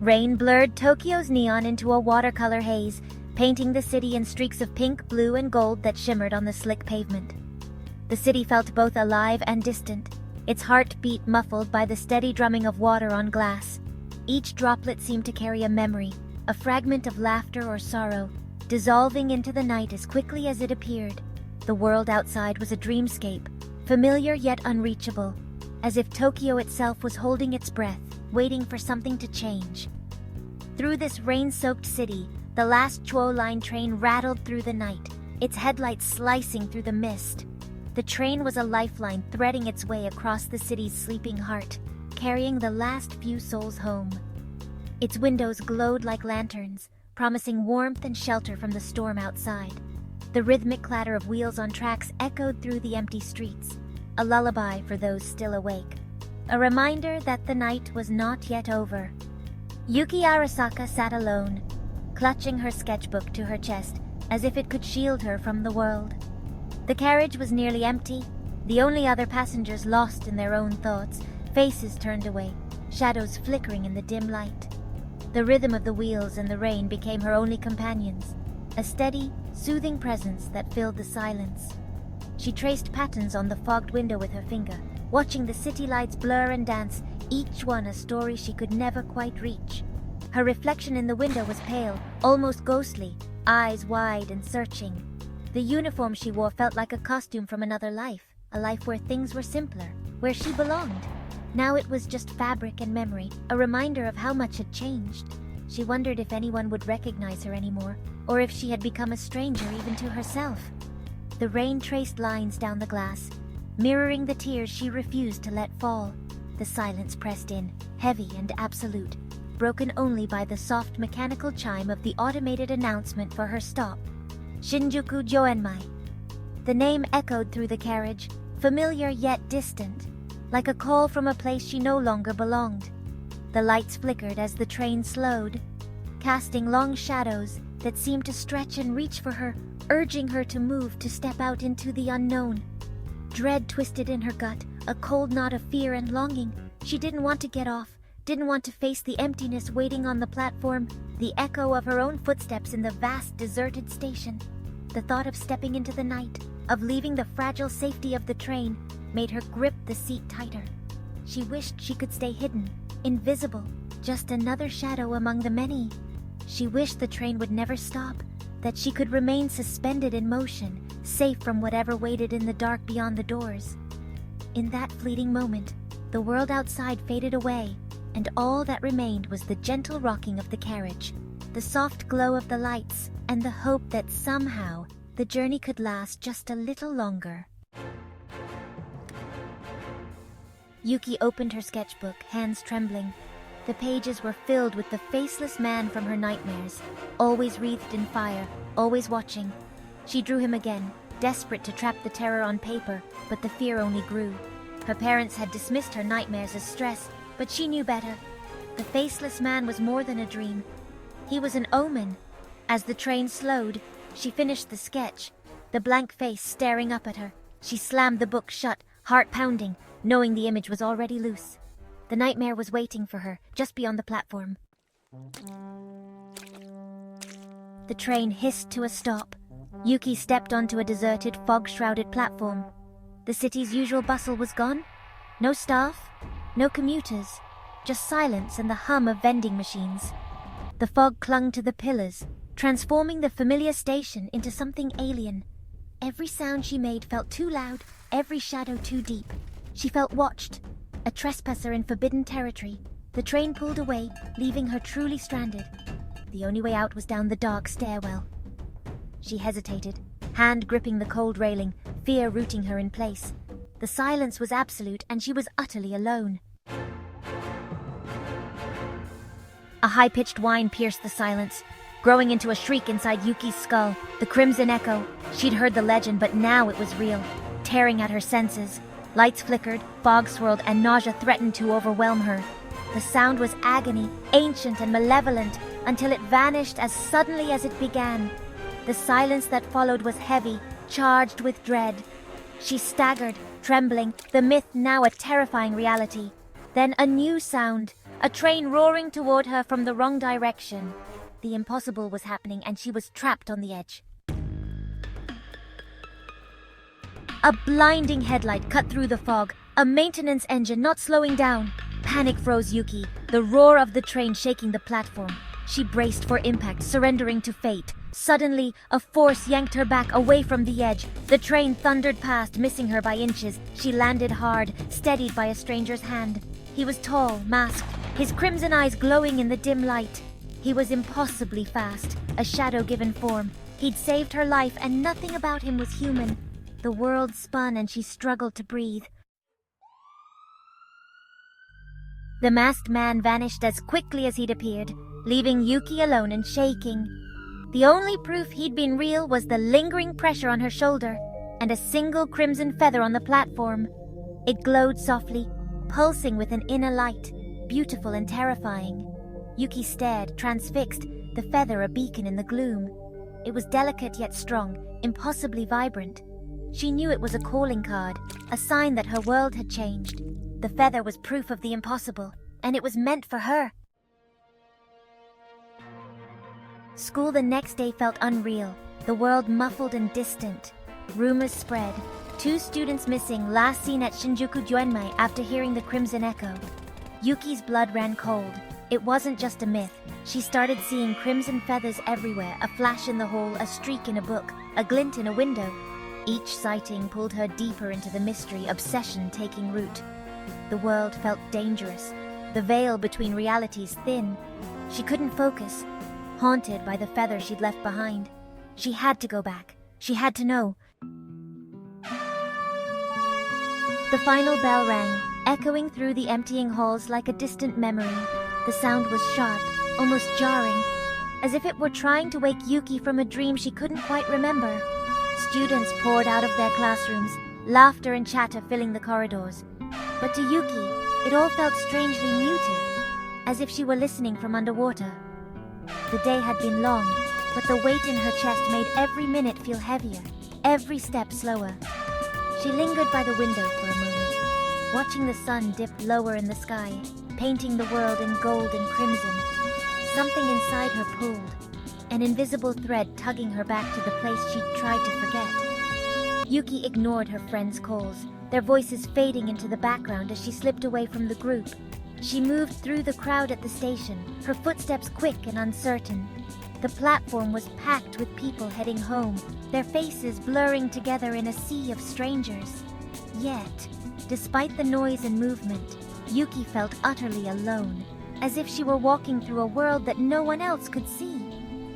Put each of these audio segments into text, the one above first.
Rain blurred Tokyo's neon into a watercolor haze, painting the city in streaks of pink, blue, and gold that shimmered on the slick pavement. The city felt both alive and distant, its heartbeat muffled by the steady drumming of water on glass. Each droplet seemed to carry a memory, a fragment of laughter or sorrow, dissolving into the night as quickly as it appeared. The world outside was a dreamscape, familiar yet unreachable, as if Tokyo itself was holding its breath, waiting for something to change. Through this rain-soaked city, the last Chuo Line train rattled through the night, its headlights slicing through the mist. The train was a lifeline threading its way across the city's sleeping heart, carrying the last few souls home. Its windows glowed like lanterns, promising warmth and shelter from the storm outside. The rhythmic clatter of wheels on tracks echoed through the empty streets, a lullaby for those still awake, a reminder that the night was not yet over. Yuki Arasaka sat alone, clutching her sketchbook to her chest as if it could shield her from the world. The carriage was nearly empty, the only other passengers lost in their own thoughts, faces turned away, shadows flickering in the dim light. The rhythm of the wheels and the rain became her only companions, a steady, soothing presence that filled the silence. She traced patterns on the fogged window with her finger, watching the city lights blur and dance, each one a story she could never quite reach. Her reflection in the window was pale, almost ghostly, eyes wide and searching. The uniform she wore felt like a costume from another life, a life where things were simpler, where she belonged. Now it was just fabric and memory, a reminder of how much had changed. She wondered if anyone would recognize her anymore, or if she had become a stranger even to herself. The rain traced lines down the glass, mirroring the tears she refused to let fall. The silence pressed in, heavy and absolute, broken only by the soft mechanical chime of the automated announcement for her stop. Shinjuku Joenmai. The name echoed through the carriage, familiar yet distant, like a call from a place she no longer belonged. The lights flickered as the train slowed, casting long shadows that seemed to stretch and reach for her, urging her to move, to step out into the unknown. Dread twisted in her gut, a cold knot of fear and longing. She didn't want to get off, didn't want to face the emptiness waiting on the platform, the echo of her own footsteps in the vast deserted station. The thought of stepping into the night, of leaving the fragile safety of the train, made her grip the seat tighter. She wished she could stay hidden, invisible, just another shadow among the many. She wished the train would never stop, that she could remain suspended in motion, safe from whatever waited in the dark beyond the doors. In that fleeting moment, the world outside faded away, and all that remained was the gentle rocking of the carriage, the soft glow of the lights, and the hope that somehow the journey could last just a little longer. Yuki opened her sketchbook, hands trembling. The pages were filled with the faceless man from her nightmares, always wreathed in fire, always watching. She drew him again, desperate to trap the terror on paper, but the fear only grew. Her parents had dismissed her nightmares as stress, but she knew better. The faceless man was more than a dream. He was an omen. As the train slowed, she finished the sketch, the blank face staring up at her. She slammed the book shut, heart pounding, knowing the image was already loose. The nightmare was waiting for her, just beyond the platform. The train hissed to a stop. Yuki stepped onto a deserted, fog-shrouded platform. The city's usual bustle was gone. No staff, no commuters, just silence and the hum of vending machines. The fog clung to the pillars, transforming the familiar station into something alien. Every sound she made felt too loud, every shadow too deep. She felt watched, a trespasser in forbidden territory. The train pulled away, leaving her truly stranded. The only way out was down the dark stairwell. She hesitated, hand gripping the cold railing, fear rooting her in place. The silence was absolute, and she was utterly alone. A high-pitched whine pierced the silence, growing into a shriek inside Yuki's skull. The crimson echo. She'd heard the legend, but now it was real, tearing at her senses. Lights flickered, fog swirled, and nausea threatened to overwhelm her. The sound was agony, ancient and malevolent, until it vanished as suddenly as it began. The silence that followed was heavy, charged with dread. She staggered, trembling, the myth now a terrifying reality. Then a new sound, a train roaring toward her from the wrong direction. The impossible was happening and she was trapped on the edge. A blinding headlight cut through the fog, a maintenance engine not slowing down. Panic froze Yuki, the roar of the train shaking the platform. She braced for impact, surrendering to fate. Suddenly, a force yanked her back away from the edge. The train thundered past, missing her by inches. She landed hard, steadied by a stranger's hand. He was tall, masked, his crimson eyes glowing in the dim light. He was impossibly fast, a shadow-given form. He'd saved her life, and nothing about him was human. The world spun and she struggled to breathe. The masked man vanished as quickly as he'd appeared, leaving Yuki alone and shaking. The only proof he'd been real was the lingering pressure on her shoulder and a single crimson feather on the platform. It glowed softly, pulsing with an inner light, beautiful and terrifying. Yuki stared, transfixed, the feather a beacon in the gloom. It was delicate yet strong, impossibly vibrant. She knew it was a calling card, a sign that her world had changed. The feather was proof of the impossible, and it was meant for her. School the next day felt unreal, the world muffled and distant. Rumors spread. 2 students missing, last seen at Shinjuku Juenmai after hearing the Crimson Echo. Yuki's blood ran cold. It wasn't just a myth. She started seeing crimson feathers everywhere, a flash in the hall, a streak in a book, a glint in a window. Each sighting pulled her deeper into the mystery, obsession taking root. The world felt dangerous, the veil between realities thin. She couldn't focus, haunted by the feather she'd left behind. She had to go back. She had to know. The final bell rang, echoing through the emptying halls like a distant memory. The sound was sharp, almost jarring, as if it were trying to wake Yuki from a dream she couldn't quite remember. Students poured out of their classrooms, laughter and chatter filling the corridors. But to Yuki, it all felt strangely muted, as if she were listening from underwater. The day had been long, but the weight in her chest made every minute feel heavier, every step slower. She lingered by the window for a moment, watching the sun dip lower in the sky, painting the world in gold and crimson. Something inside her pulled, an invisible thread tugging her back to the place she'd tried to forget. Yuki ignored her friends' calls, their voices fading into the background as she slipped away from the group. She moved through the crowd at the station, her footsteps quick and uncertain. The platform was packed with people heading home, their faces blurring together in a sea of strangers. Yet, despite the noise and movement, Yuki felt utterly alone, as if she were walking through a world that no one else could see.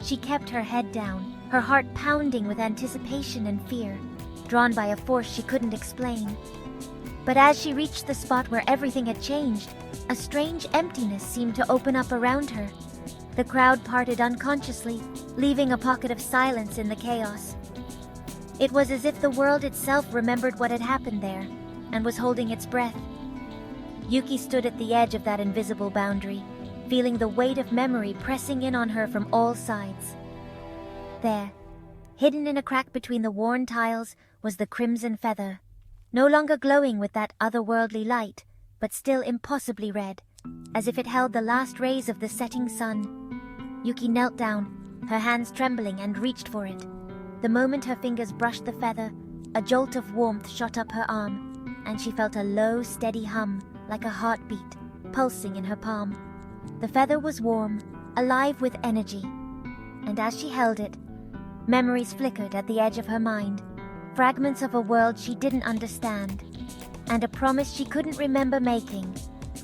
She kept her head down, her heart pounding with anticipation and fear, drawn by a force she couldn't explain. But as she reached the spot where everything had changed, a strange emptiness seemed to open up around her. The crowd parted unconsciously, leaving a pocket of silence in the chaos. It was as if the world itself remembered what had happened there, and was holding its breath. Yuki stood at the edge of that invisible boundary, feeling the weight of memory pressing in on her from all sides. There, hidden in a crack between the worn tiles, was the crimson feather, no longer glowing with that otherworldly light, but still impossibly red, as if it held the last rays of the setting sun. Yuki knelt down, her hands trembling, and reached for it. The moment her fingers brushed the feather, a jolt of warmth shot up her arm, and she felt a low, steady hum, like a heartbeat, pulsing in her palm. The feather was warm, alive with energy, and as she held it, memories flickered at the edge of her mind, fragments of a world she didn't understand, and a promise she couldn't remember making.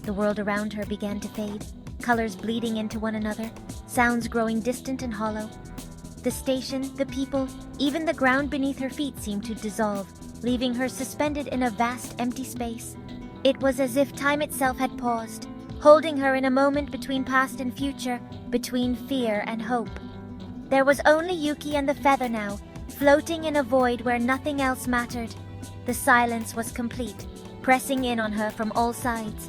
The world around her began to fade, colors bleeding into one another, sounds growing distant and hollow. The station, the people, even the ground beneath her feet seemed to dissolve, leaving her suspended in a vast empty space. It was as if time itself had paused, holding her in a moment between past and future, between fear and hope. There was only Yuki and the feather now, floating in a void where nothing else mattered. The silence was complete, pressing in on her from all sides.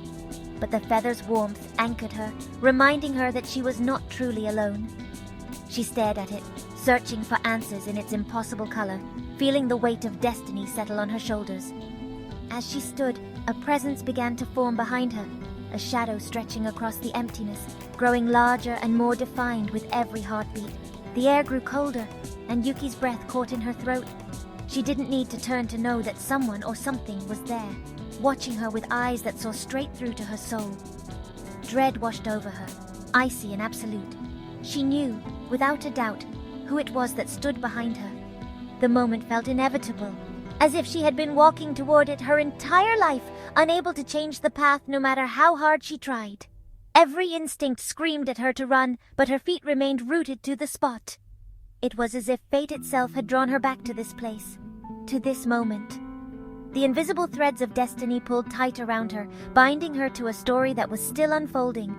But the feather's warmth anchored her, reminding her that she was not truly alone. She stared at it, searching for answers in its impossible color, feeling the weight of destiny settle on her shoulders. As she stood, a presence began to form behind her, a shadow stretching across the emptiness, growing larger and more defined with every heartbeat. The air grew colder, and Yuki's breath caught in her throat. She didn't need to turn to know that someone or something was there, watching her with eyes that saw straight through to her soul. Dread washed over her, icy and absolute. She knew, without a doubt, who it was that stood behind her. The moment felt inevitable, as if she had been walking toward it her entire life, unable to change the path no matter how hard she tried. Every instinct screamed at her to run, but her feet remained rooted to the spot. It was as if fate itself had drawn her back to this place, to this moment. The invisible threads of destiny pulled tight around her, binding her to a story that was still unfolding.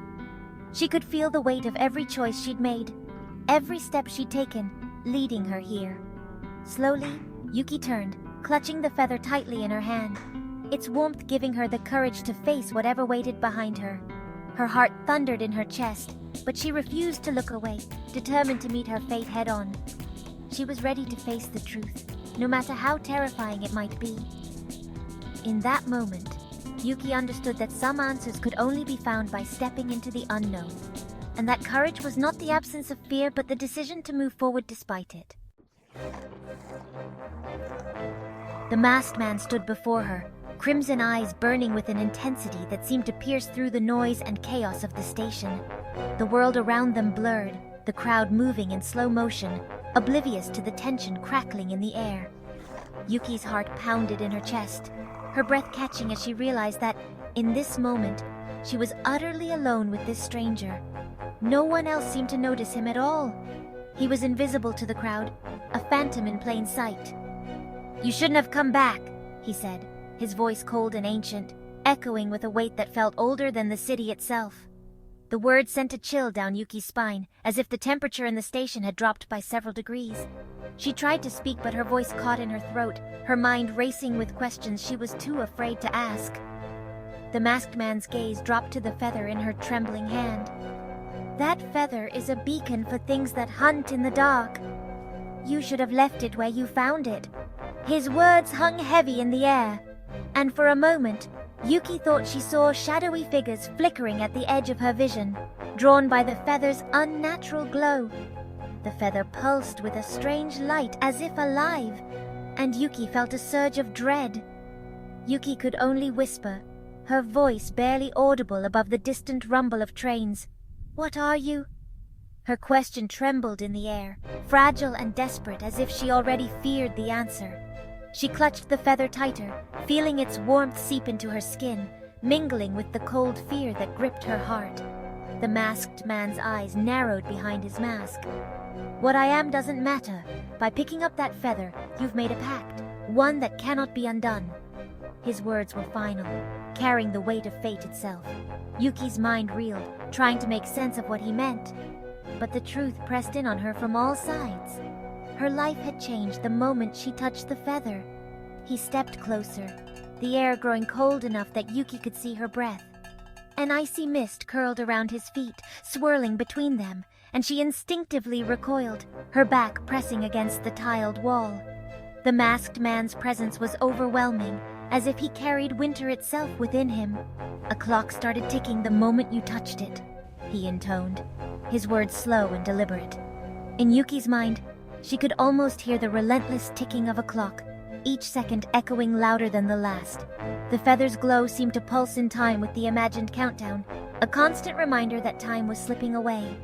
She could feel the weight of every choice she'd made, every step she'd taken, leading her here. Slowly, Yuki turned, clutching the feather tightly in her hand, its warmth giving her the courage to face whatever waited behind her. Her heart thundered in her chest, but she refused to look away, determined to meet her fate head-on. She was ready to face the truth, no matter how terrifying it might be. In that moment, Yuki understood that some answers could only be found by stepping into the unknown, and that courage was not the absence of fear but the decision to move forward despite it. The masked man stood before her, crimson eyes burning with an intensity that seemed to pierce through the noise and chaos of the station. The world around them blurred, the crowd moving in slow motion, oblivious to the tension crackling in the air. Yuki's heart pounded in her chest, her breath catching as she realized that, in this moment, she was utterly alone with this stranger. No one else seemed to notice him at all. He was invisible to the crowd, a phantom in plain sight. "You shouldn't have come back," he said, his voice cold and ancient, echoing with a weight that felt older than the city itself. The words sent a chill down Yuki's spine, as if the temperature in the station had dropped by several degrees. She tried to speak, but her voice caught in her throat, her mind racing with questions she was too afraid to ask. The masked man's gaze dropped to the feather in her trembling hand. "That feather is a beacon for things that hunt in the dark. You should have left it where you found it." His words hung heavy in the air, and for a moment, Yuki thought she saw shadowy figures flickering at the edge of her vision, drawn by the feather's unnatural glow. The feather pulsed with a strange light as if alive, and Yuki felt a surge of dread. Yuki could only whisper, her voice barely audible above the distant rumble of trains. "What are you?" Her question trembled in the air, fragile and desperate as if she already feared the answer. She clutched the feather tighter, feeling its warmth seep into her skin, mingling with the cold fear that gripped her heart. The masked man's eyes narrowed behind his mask. "What I am doesn't matter. By picking up that feather, you've made a pact, one that cannot be undone." His words were final, carrying the weight of fate itself. Yuki's mind reeled, trying to make sense of what he meant. But the truth pressed in on her from all sides. Her life had changed the moment she touched the feather. He stepped closer, the air growing cold enough that Yuki could see her breath. An icy mist curled around his feet, swirling between them, and she instinctively recoiled, her back pressing against the tiled wall. The masked man's presence was overwhelming, as if he carried winter itself within him. "A clock started ticking the moment you touched it," he intoned, his words slow and deliberate. In Yuki's mind, she could almost hear the relentless ticking of a clock, each second echoing louder than the last. The feather's glow seemed to pulse in time with the imagined countdown, a constant reminder that time was slipping away.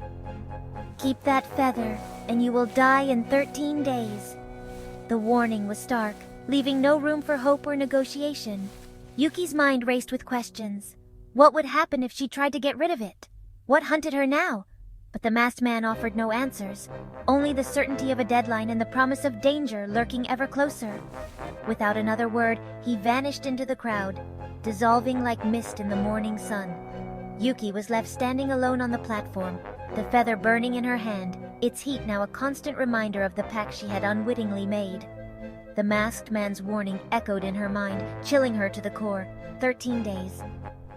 "Keep that feather, and you will die in 13 days. The warning was stark, leaving no room for hope or negotiation. Yuki's mind raced with questions. What would happen if she tried to get rid of it? What hunted her now? But the masked man offered no answers, only the certainty of a deadline and the promise of danger lurking ever closer. Without another word, he vanished into the crowd, dissolving like mist in the morning sun. Yuki was left standing alone on the platform, the feather burning in her hand, its heat now a constant reminder of the pact she had unwittingly made. The masked man's warning echoed in her mind, chilling her to the core. 13 days.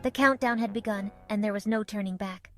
The countdown had begun, and there was no turning back.